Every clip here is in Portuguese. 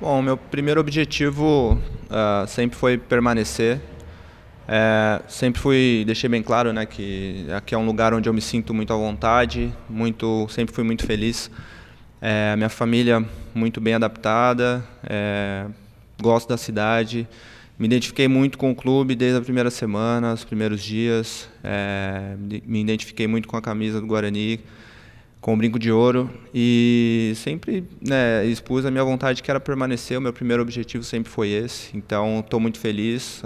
Bom, meu primeiro objetivo sempre foi permanecer. Deixei bem claro, né, que aqui é um lugar onde eu me sinto muito à vontade, sempre fui muito feliz. Minha família muito bem adaptada, gosto da cidade. Me identifiquei muito com o clube desde a primeira semana, os primeiros dias. Me identifiquei muito com a camisa do Guarani, com o brinco de ouro, e sempre, né, expus a minha vontade, que era permanecer. O meu primeiro objetivo sempre foi esse. Então estou muito feliz,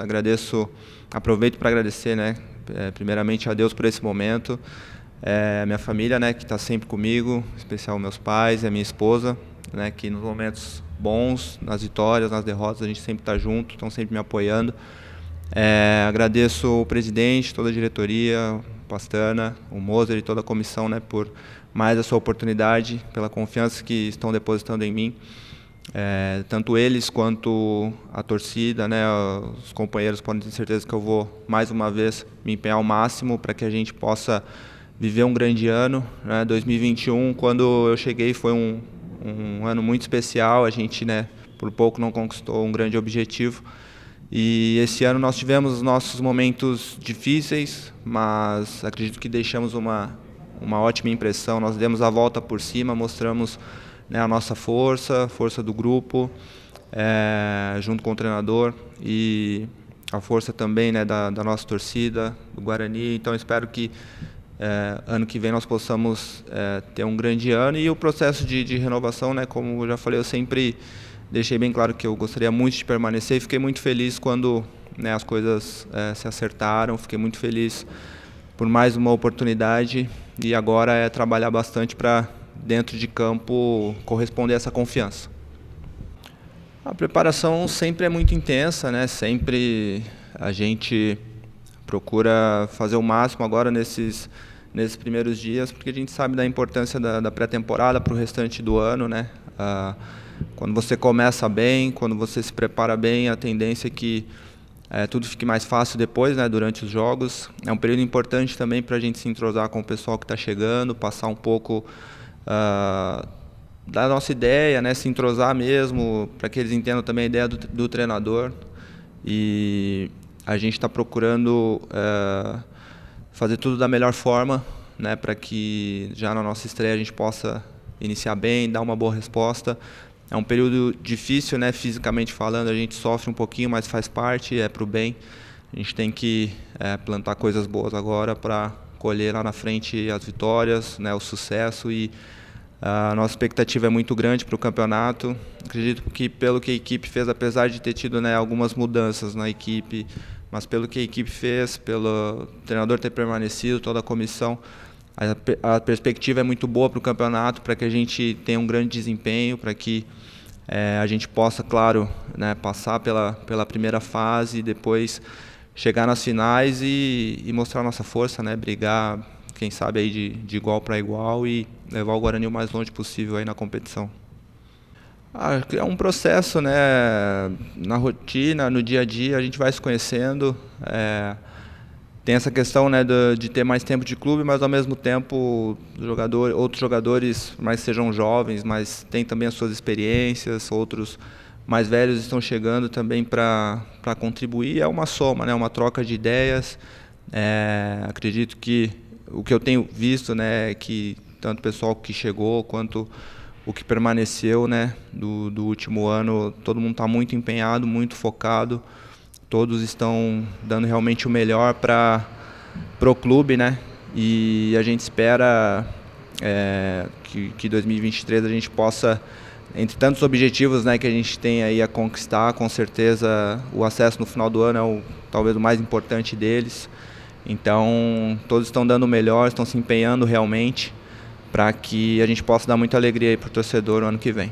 aproveito para agradecer, né, primeiramente a Deus por esse momento, a minha família, né, que está sempre comigo, em especial meus pais e a minha esposa, né, que nos momentos bons, nas vitórias, nas derrotas, a gente sempre está junto, estão sempre me apoiando. Agradeço o presidente, toda a diretoria, o Pastana, o Moser e toda a comissão, né, por mais essa oportunidade, pela confiança que estão depositando em mim. Tanto eles quanto a torcida, né, os companheiros podem ter certeza que eu vou, mais uma vez, me empenhar ao máximo para que a gente possa viver um grande ano, né? 2021, quando eu cheguei, foi um ano muito especial. A gente, né, por pouco não conquistou um grande objetivo. E esse ano nós tivemos os nossos momentos difíceis, mas acredito que deixamos uma ótima impressão. Nós demos a volta por cima, mostramos, né, a nossa força do grupo, junto com o treinador, e a força também, né, da nossa torcida, do Guarani. Então espero que ano que vem nós possamos ter um grande ano. E o processo de renovação, né, como eu já falei, eu sempre deixei bem claro que eu gostaria muito de permanecer, e fiquei muito feliz quando, né, as coisas se acertaram. Fiquei muito feliz por mais uma oportunidade, e agora é trabalhar bastante para, dentro de campo, corresponder a essa confiança. A preparação sempre é muito intensa, né? Sempre a gente procura fazer o máximo agora nesses primeiros dias, porque a gente sabe da importância da pré-temporada para o restante do ano, né? Quando você começa bem, quando você se prepara bem, a tendência é que tudo fique mais fácil depois, né, durante os jogos. É um período importante também para a gente se entrosar com o pessoal que está chegando, passar um pouco da nossa ideia, né, se entrosar mesmo, para que eles entendam também a ideia do treinador. E a gente está procurando fazer tudo da melhor forma, né, para que já na nossa estreia a gente possa iniciar bem, dar uma boa resposta. É um período difícil, né, fisicamente falando, a gente sofre um pouquinho, mas faz parte, é para o bem. A gente tem que plantar coisas boas agora para colher lá na frente as vitórias, né, o sucesso. E a nossa expectativa é muito grande para o campeonato. Acredito que pelo que a equipe fez, apesar de ter tido, né, algumas mudanças na equipe, mas pelo que a equipe fez, pelo treinador ter permanecido, toda a comissão, a perspectiva é muito boa para o campeonato, para que a gente tenha um grande desempenho, para que a gente possa, claro, né, passar pela primeira fase e depois chegar nas finais e mostrar nossa força, né, brigar, quem sabe, aí de igual para igual, e levar o Guarani o mais longe possível aí na competição. É um processo, né, na rotina, no dia a dia, a gente vai se conhecendo. Tem essa questão, né, de ter mais tempo de clube, mas ao mesmo tempo outros jogadores, mais sejam jovens, mas têm também as suas experiências, outros mais velhos estão chegando também para contribuir. É uma soma, né, uma troca de ideias. Acredito que o que eu tenho visto, né, é que tanto o pessoal que chegou quanto o que permaneceu, né, do último ano, todo mundo está muito empenhado, muito focado. Todos estão dando realmente o melhor para o clube, né? E a gente espera que 2023 a gente possa, entre tantos objetivos, né, que a gente tem aí a conquistar, com certeza o acesso no final do ano é talvez o mais importante deles. Então todos estão dando o melhor, estão se empenhando realmente para que a gente possa dar muita alegria para o torcedor no ano que vem.